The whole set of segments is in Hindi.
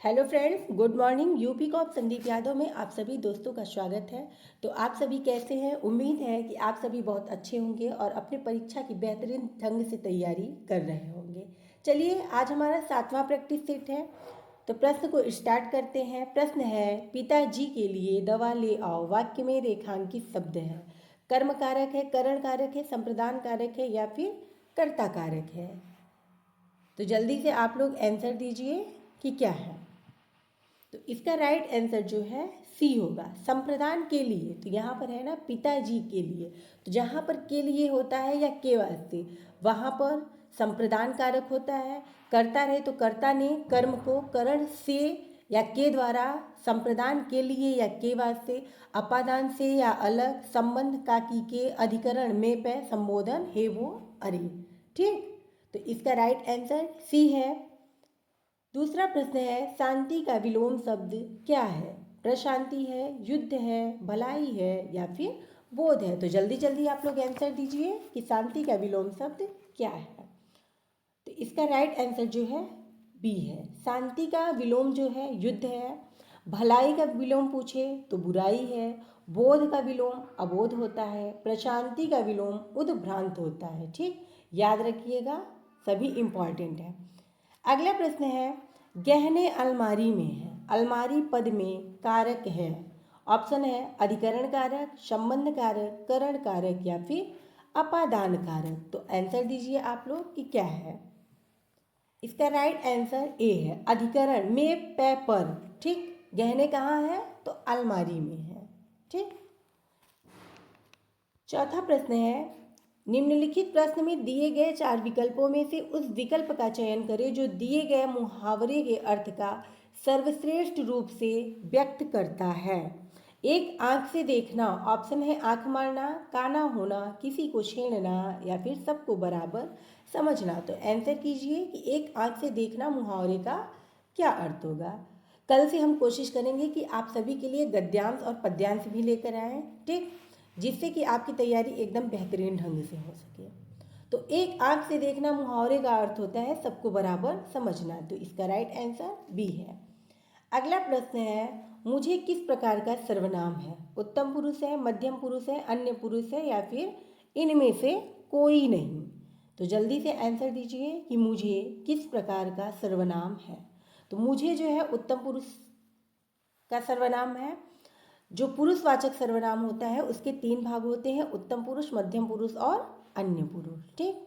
Hello friends, good morning. UP cop Sandeep Yadav में आप सभी दोस्तों का स्वागत है। तो आप सभी कैसे हैं? उम्मीद है कि आप सभी बहुत अच्छे होंगे और अपने परीक्षा की बेहतरीन ढंग से तैयारी कर रहे होंगे। चलिए, आज हमारा 7वां प्रैक्टिस सेट है। तो प्रश्न को स्टार्ट करते हैं। प्रश्न है, पिताजी के लिए दवा ले आओ। वाक्य में रेखांकित शब्द है। कर्म कारक है, करण कारक है, संप्रदान कारक है या फिर कर्ता कारक है? तो जल्दी से आप लोग आंसर दीजिए कि क्या है। तो इसका राइट आंसर जो है सी होगा, संप्रदान के लिए। तो यहाँ पर है ना पिताजी के लिए, तो जहाँ पर के लिए होता है या के वास्ते, वहाँ पर संप्रदान कारक होता है। कर्ता रहे तो कर्ता ने कर्म को करण से या के द्वारा, संप्रदान के लिए या के वास्ते, अपादान से या अलग, संबंध का की के, अधिकरण में पे, संबोधन हे वो अरे। ठीक, तो इसका राइट आंसर सी है। दूसरा प्रश्न है, शांति का विलोम शब्द क्या है? प्रशांति है, युद्ध है, भलाई है या फिर बोध है? तो जल्दी जल्दी आप लोग आंसर दीजिए कि शांति का विलोम शब्द क्या है। तो इसका राइट आंसर जो है बी है। शांति का विलोम जो है युद्ध है। भलाई का विलोम पूछे तो बुराई है। बोध का विलोम अबोध होता है। प्रशांति का विलोम उद्भ्रांत होता है। ठीक, याद रखिएगा, सभी इंपॉर्टेंट है। अगला प्रश्न है, गहने अलमारी में है। अलमारी पद में कारक है। ऑप्शन है अधिकरण कारक, संबंध कारक, करण कारक या फिर अपादान कारक। तो आंसर दीजिए आप लोग कि क्या है। इसका राइट आंसर ए है, अधिकरण में पे पर। ठीक, गहने कहाँ है? तो अलमारी में है। ठीक, चौथा प्रश्न है, निम्नलिखित प्रश्न में दिए गए 4 विकल्पों में से उस विकल्प का चयन करें जो दिए गए मुहावरे के अर्थ का सर्वश्रेष्ठ रूप से व्यक्त करता है। एक आंख से देखना, ऑप्शन है आंख मारना, काना होना, किसी को छेड़ना या फिर सबको बराबर समझना। तो आंसर कीजिए कि एक आंख से देखना मुहावरे का क्या अर्थ होगा। कल से हम कोशिश करेंगे कि आप सभी के लिए गद्यांश और पद्यांश भी लेकर आएँ। ठीक, जिससे कि आपकी तैयारी एकदम बेहतरीन ढंग से हो सके। तो एक आंख से देखना मुहावरे का अर्थ होता है सबको बराबर समझना। तो इसका राइट आंसर बी है। अगला प्रश्न है, मुझे किस प्रकार का सर्वनाम है? उत्तम पुरुष है, मध्यम पुरुष है, अन्य पुरुष है या फिर इनमें से कोई नहीं? तो जल्दी से आंसर दीजिए कि मुझे किस प्रकार का सर्वनाम है। तो मुझे जो है उत्तम पुरुष का सर्वनाम है। जो पुरुषवाचक सर्वनाम होता है उसके 3 भाग होते हैं, उत्तम पुरुष, मध्यम पुरुष और अन्य पुरुष। ठीक,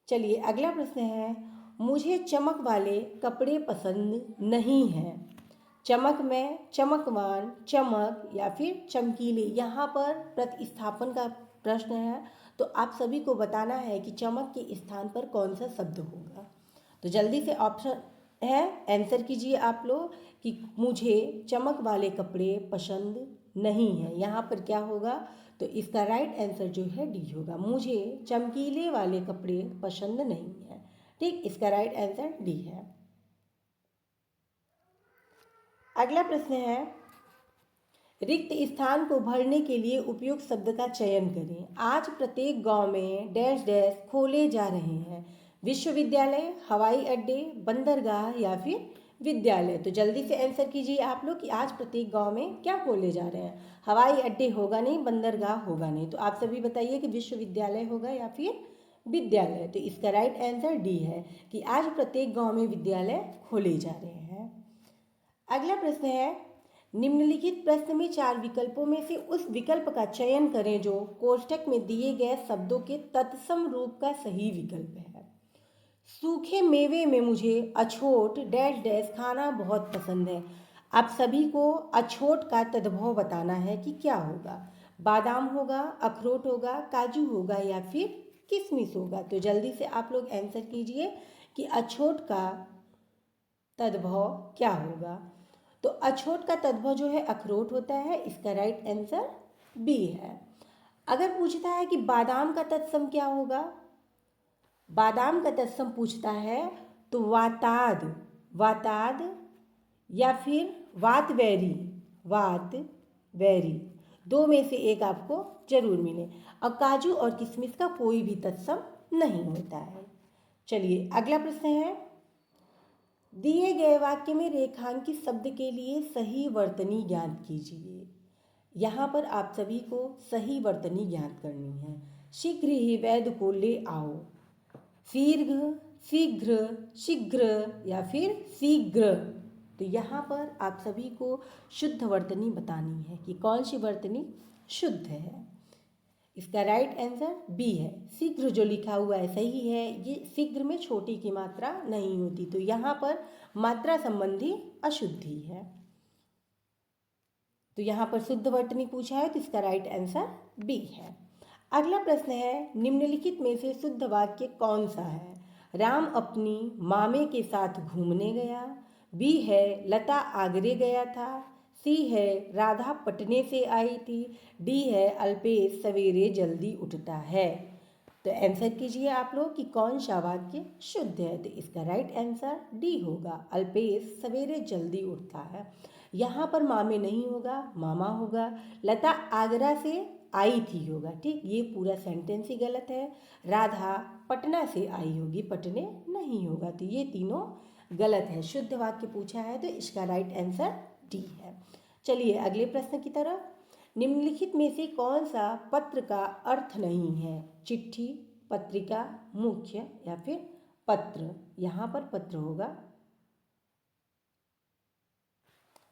चलिए अगला प्रश्न है, मुझे चमक वाले कपड़े पसंद नहीं हैं। चमक में चमकवान, चमक या फिर चमकीले। यहाँ पर प्रतिस्थापन का प्रश्न है, तो आप सभी को बताना है कि चमक के स्थान पर कौन सा शब्द होगा। तो जल्दी से ऑप्शन है, आंसर कीजिए आप लोग कि मुझे चमक वाले कपड़े पसंद नहीं है। यहाँ पर क्या होगा? तो इसका राइट आंसर जो है डी होगा, मुझे चमकीले वाले कपड़े पसंद नहीं है। ठीक, इसका राइट आंसर डी है। अगला प्रश्न है, रिक्त स्थान को भरने के लिए उपयुक्त शब्द का चयन करें। आज प्रत्येक गांव में डैश डैश खोले जा रहे हैं। विश्वविद्यालय, हवाई अड्डे, बंदरगाह या फिर विद्यालय। तो जल्दी से आंसर कीजिए आप लोग कि आज प्रत्येक गांव में क्या खोले जा रहे हैं। हवाई अड्डे होगा नहीं, बंदरगाह होगा नहीं। तो आप सभी बताइए कि विश्वविद्यालय होगा या फिर विद्यालय। तो इसका राइट आंसर डी है कि आज प्रत्येक गांव में विद्यालय खोले जा रहे हैं। अगला प्रश्न है, निम्नलिखित प्रश्न में 4 विकल्पों में से उस विकल्प का चयन करें जो कोष्ठक में दिए गए शब्दों के तत्सम रूप का सही विकल्प है। सूखे मेवे में मुझे अछोट डैश डैश खाना बहुत पसंद है। आप सभी को अछोट का तद्भव बताना है कि क्या होगा। बादाम होगा, अखरोट होगा, काजू होगा या फिर किशमिश होगा। तो जल्दी से आप लोग आंसर कीजिए कि अछोट का तद्भव क्या होगा। तो अछोट का तद्भव जो है अखरोट होता है। इसका राइट आंसर बी है। अगर पूछता है कि बादाम का तत्सम क्या होगा, बादाम का तत्सम पूछता है तो वाताद, वाताद या फिर वातवैरी, वात वैरी, 2 में से एक आपको जरूर मिले। और काजू और किशमिश का कोई भी तत्सम नहीं होता है। चलिए अगला प्रश्न है, दिए गए वाक्य में रेखांकित शब्द के लिए सही वर्तनी ज्ञात कीजिए। यहाँ पर आप सभी को सही वर्तनी ज्ञात करनी है। शीघ्र ही वैद्य को ले आओ। शीघ्र, शीघ्र, शीघ्र या फिर शीघ्र। तो यहाँ पर आप सभी को शुद्ध वर्तनी बतानी है कि कौन सी वर्तनी शुद्ध है। इसका राइट आंसर बी है। शीघ्र जो लिखा हुआ है सही है, ये शीघ्र में छोटी की मात्रा नहीं होती, तो यहाँ पर मात्रा संबंधी अशुद्धि है। तो यहाँ पर शुद्ध वर्तनी पूछा है, तो इसका राइट आंसर बी है। अगला प्रश्न है, निम्नलिखित में से शुद्ध वाक्य कौन सा है? राम अपनी मामे के साथ घूमने गया। बी है लता आगरे गया था। सी है राधा पटने से आई थी। डी है अल्पेश सवेरे जल्दी उठता है। तो आंसर कीजिए आप लोग कि कौन सा वाक्य शुद्ध है। तो इसका राइट आंसर डी होगा, अल्पेश सवेरे जल्दी उठता है। यहाँ पर मामे नहीं होगा, मामा होगा। लता आगरा से आई थी होगा, ठीक, ये पूरा सेंटेंस ही गलत है। राधा पटना से आई होगी, पटने नहीं होगा, तो ये तीनों गलत है। शुद्ध वाक्य पूछा है तो इसका राइट आंसर डी है। चलिए अगले प्रश्न की तरफ। निम्नलिखित में से कौन सा पत्र का अर्थ नहीं है? चिट्ठी, पत्रिका, मुख्य या फिर पत्र। यहाँ पर पत्र होगा,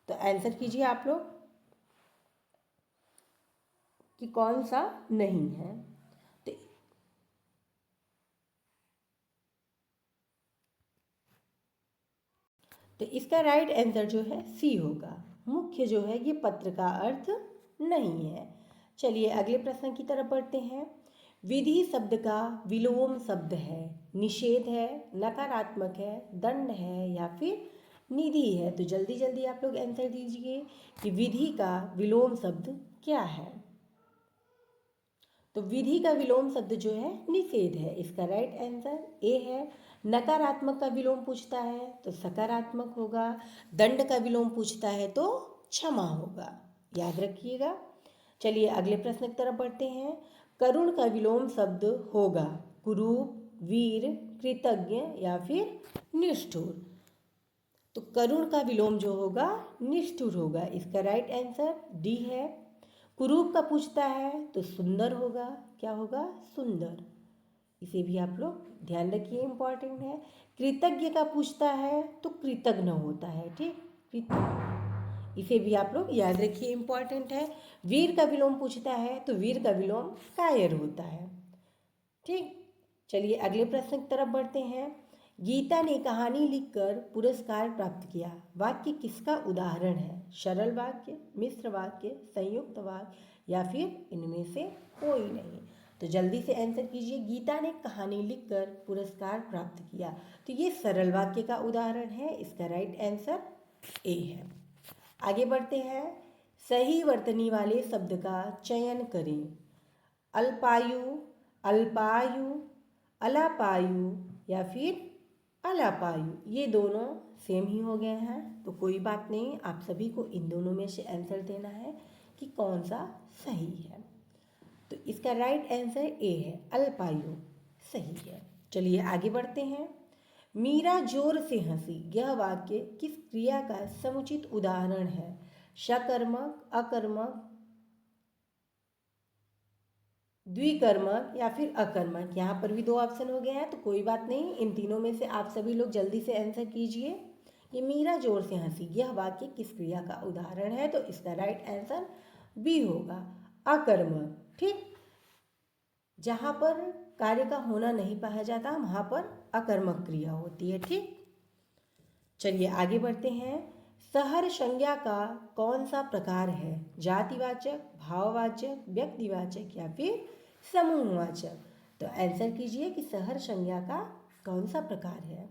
तो आंसर कीजिए आप लोग कि कौन सा नहीं है। तो इसका राइट आंसर जो है सी होगा, मुख्य जो है ये पत्र का अर्थ नहीं है। चलिए अगले प्रश्न की तरफ बढ़ते हैं। विधि शब्द का विलोम शब्द है, निषेध है, नकारात्मक है, दंड है या फिर निधि है। तो जल्दी जल्दी आप लोग आंसर दीजिए कि विधि का विलोम शब्द क्या है। तो विधि का विलोम शब्द जो है निषेध है, इसका राइट आंसर ए है। नकारात्मक का विलोम पूछता है तो सकारात्मक होगा। दंड का विलोम पूछता है तो क्षमा होगा, याद रखिएगा। चलिए अगले प्रश्न की तरफ बढ़ते हैं। करुण का विलोम शब्द होगा कुरूप, वीर, कृतज्ञ या फिर निष्ठुर। तो करुण का विलोम जो होगा निष्ठुर होगा, इसका राइट आंसर डी है। कुरूप का पूछता है तो सुंदर होगा, क्या होगा? सुंदर, इसे भी आप लोग ध्यान रखिए, इंपॉर्टेंट है। कृतज्ञ का पूछता है तो कृतज्ञ होता है, ठीक, इसे भी आप लोग याद रखिए, इंपॉर्टेंट है। वीर का विलोम पूछता है तो वीर का विलोम कायर होता है, ठीक। चलिए अगले प्रश्न की तरफ बढ़ते हैं। गीता ने कहानी लिखकर पुरस्कार प्राप्त किया, वाक्य किसका उदाहरण है? सरल वाक्य, मिश्र वाक्य, संयुक्त वाक्य या फिर इनमें से कोई नहीं। तो जल्दी से आंसर कीजिए। गीता ने कहानी लिखकर पुरस्कार प्राप्त किया, तो ये सरल वाक्य का उदाहरण है, इसका राइट आंसर ए है। आगे बढ़ते हैं। सही वर्तनी वाले शब्द का चयन करें। अल्पायु, अल्पायु, अलापायु या फिर अलापायु, ये दोनों सेम ही हो गए हैं, तो कोई बात नहीं, आप सभी को इन दोनों में से आंसर देना है कि कौन सा सही है। तो इसका राइट आंसर ए है, अल्पायु सही है। चलिए आगे बढ़ते हैं। मीरा जोर से हंसी, यह वाक्य किस क्रिया का समुचित उदाहरण है? सकर्मक, अकर्मक, द्विकर्मक या फिर अकर्मक। यहाँ पर भी दो ऑप्शन हो गए हैं, तो कोई बात नहीं, इन तीनों में से आप सभी लोग जल्दी से आंसर कीजिए। ये मीरा जोर से हंसी, यह वाक्य किस क्रिया का उदाहरण है? तो इसका राइट आंसर बी होगा, अकर्मक, ठीक। जहाँ पर कार्य का होना नहीं पाया जाता वहाँ पर अकर्मक क्रिया होती है, ठीक। चलिए आगे बढ़ते हैं। शहर संज्ञा का कौन सा प्रकार है? जातिवाचक, भाववाचक, व्यक्तिवाचक या फिर समूहवाचक। तो आंसर कीजिए कि शहर संज्ञा का कौन सा प्रकार है।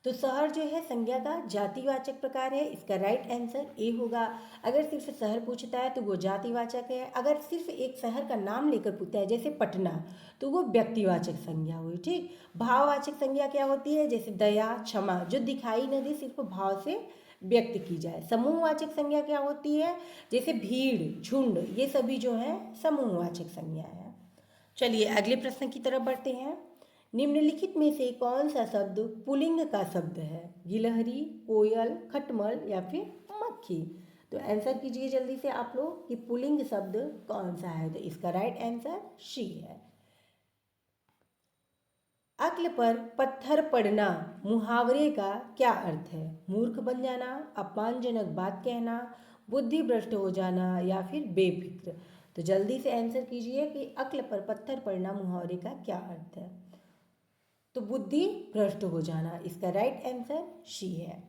तो शहर जो है संज्ञा का जातिवाचक प्रकार है, इसका राइट आंसर ए होगा। अगर सिर्फ शहर पूछता है तो वो जातिवाचक है। अगर सिर्फ एक शहर का नाम लेकर पूछता है जैसे पटना, तो वो व्यक्तिवाचक संज्ञा हुई, ठीक। भाववाचक संज्ञा क्या होती है? जैसे दया, क्षमा, जो दिखाई न दे, सिर्फ भाव से व्यक्त की जाए। समूहवाचक संज्ञा क्या होती है? जैसे भीड़, झुंड, ये सभी जो है समूहवाचक संज्ञा है। चलिए अगले प्रश्न की तरफ बढ़ते हैं। निम्नलिखित में से कौन सा शब्द पुल्लिंग का शब्द है? गिलहरी, कोयल, खटमल या फिर मक्खी। तो आंसर कीजिए जल्दी से आप लोग कि पुल्लिंग शब्द कौन सा है। तो इसका राइट आंसर शी है। अक्ल पर पत्थर पड़ना मुहावरे का क्या अर्थ है? मूर्ख बन जाना, अपमानजनक बात कहना, बुद्धि भ्रष्ट हो जाना या फिर बेफिक्र। तो जल्दी से आंसर कीजिए कि अक्ल पर पत्थर पड़ना मुहावरे का क्या अर्थ है। तो बुद्धि भ्रष्ट हो जाना, इसका राइट आंसर शी है।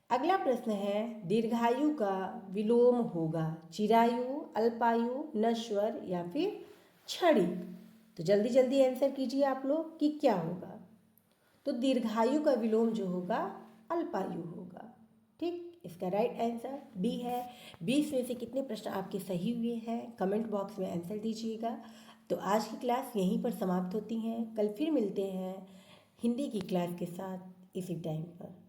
अगला प्रश्न है, दीर्घायु का विलोम होगा चिरायु, अल्पायु, नश्वर या फिर छड़ी। तो जल्दी जल्दी आंसर कीजिए आप लोग कि क्या होगा। तो दीर्घायु का विलोम जो होगा अल्पायु होगा। ठीक, इसका राइट आंसर बी है। 20 में से कितने प्रश्न आपके सही हुए हैं कमेंट बॉक्स में आंसर दीजिएगा। तो आज की क्लास यहीं पर समाप्त होती है। कल फिर मिलते हैं हिंदी की क्लास के साथ इसी टाइम पर।